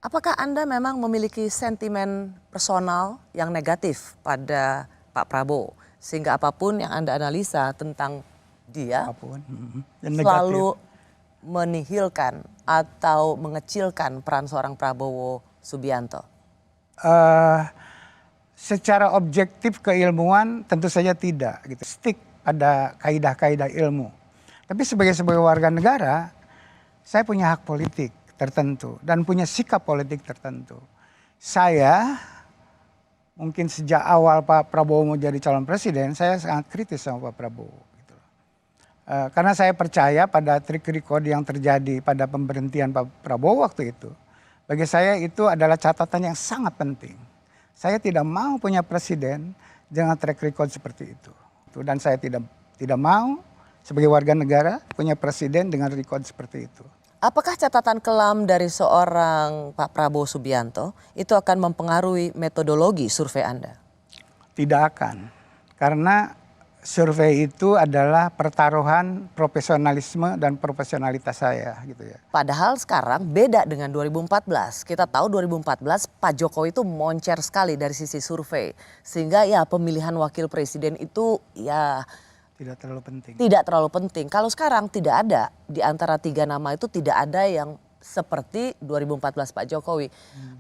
Apakah Anda memang memiliki sentimen personal yang negatif pada Pak Prabowo? Sehingga apapun yang Anda analisa tentang dia Apapun. selalu menihilkan atau mengecilkan peran seorang Prabowo Subianto? Secara objektif keilmuan tentu saja tidak gitu. Stick pada kaidah-kaidah ilmu. Tapi sebagai warga negara, saya punya hak politik tertentu dan punya sikap politik tertentu. Saya mungkin sejak awal Pak Prabowo mau jadi calon presiden, saya sangat kritis sama Pak Prabowo. Gitu. Karena saya percaya pada trik record yang terjadi pada pemberhentian Pak Prabowo waktu itu. Bagi saya itu adalah catatan yang sangat penting. Saya tidak mau punya presiden dengan track record seperti itu. Dan saya tidak mau sebagai warga negara punya presiden dengan record seperti itu. Apakah catatan kelam dari seorang Pak Prabowo Subianto itu akan mempengaruhi metodologi survei Anda? Tidak akan. Karena survei itu adalah pertaruhan profesionalisme dan profesionalitas saya gitu ya. Padahal sekarang beda dengan 2014. Kita tahu 2014 Pak Jokowi itu moncer sekali dari sisi survei. Sehingga ya pemilihan wakil presiden itu ya tidak terlalu penting. Tidak terlalu penting. Kalau sekarang tidak ada di antara tiga nama itu tidak ada yang seperti 2014 Pak Jokowi.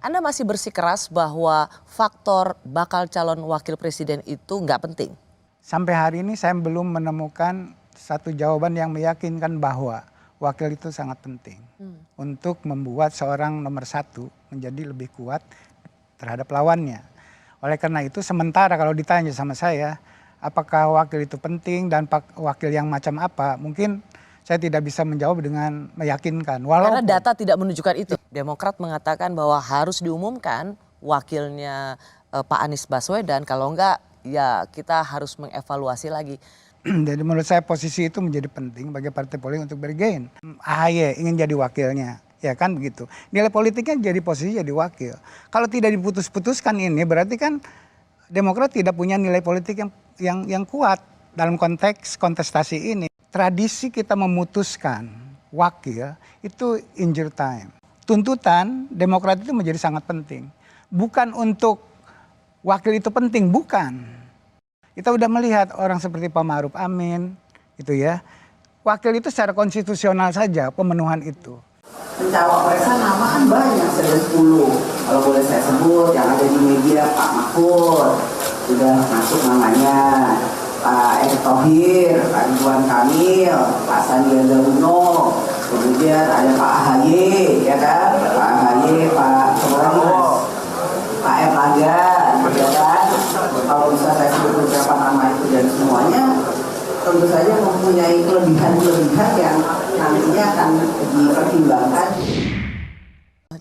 Anda masih bersikeras bahwa faktor bakal calon wakil presiden itu nggak penting? Sampai hari ini saya belum menemukan satu jawaban yang meyakinkan bahwa wakil itu sangat penting. Untuk membuat seorang nomor satu menjadi lebih kuat terhadap lawannya. Oleh karena itu sementara kalau ditanya sama saya, apakah wakil itu penting dan wakil yang macam apa, mungkin saya tidak bisa menjawab dengan meyakinkan. Karena data tidak menunjukkan itu. Demokrat mengatakan bahwa harus diumumkan wakilnya Pak Anies Baswedan, kalau enggak ya kita harus mengevaluasi lagi. Jadi menurut saya posisi itu menjadi penting bagi partai politik untuk bergain. AHY ingin jadi wakilnya, ya kan begitu. Nilai politiknya jadi posisi jadi wakil. Kalau tidak diputus-putuskan ini berarti kan Demokrat tidak punya nilai politik yang kuat dalam konteks kontestasi ini. Tradisi kita memutuskan wakil itu injure time. Tuntutan Demokrat itu menjadi sangat penting. Bukan untuk wakil itu penting, bukan. Kita udah melihat orang seperti Pak Ma'ruf Amin, gitu ya. Wakil itu secara konstitusional saja pemenuhan itu. Pencawapresan nama kan banyak, ada 10. Kalau boleh saya sebut, yang ada di media Pak Mahfud sudah masuk namanya, Pak Erick Thohir, Pak Ridwan Kamil, Pak Sandiaga Uno, kemudian ada Pak AHY, ya kan, Pak AHY, Pak Erlangga, ya kan. Kalau bisa saya sebut beberapa nama itu dan semuanya tentu saja mempunyai kelebihan-kelebihan yang nantinya akan dipertimbangkan.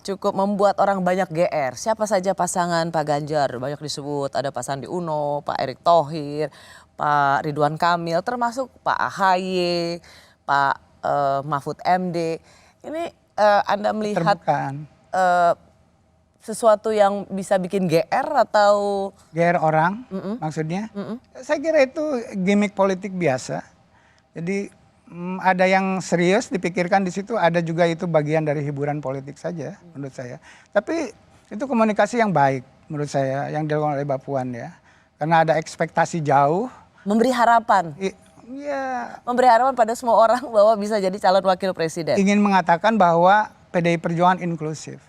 Cukup membuat orang banyak GR. Siapa saja pasangan Pak Ganjar banyak disebut. Ada Pak Sandi Uno, Pak Erick Thohir, Pak Ridwan Kamil, termasuk Pak AHY, Pak Mahfud MD. Ini Anda melihat sesuatu yang bisa bikin GR atau GR orang maksudnya? Saya kira itu gimmick politik biasa. Jadi ada yang serius dipikirkan di situ, ada juga itu bagian dari hiburan politik saja menurut saya. Tapi itu komunikasi yang baik menurut saya yang dilakukan oleh Mbak Puan ya. Karena ada ekspektasi jauh. Memberi harapan. Iya. Memberi harapan pada semua orang bahwa bisa jadi calon wakil presiden. Ingin mengatakan bahwa PDI Perjuangan inklusif.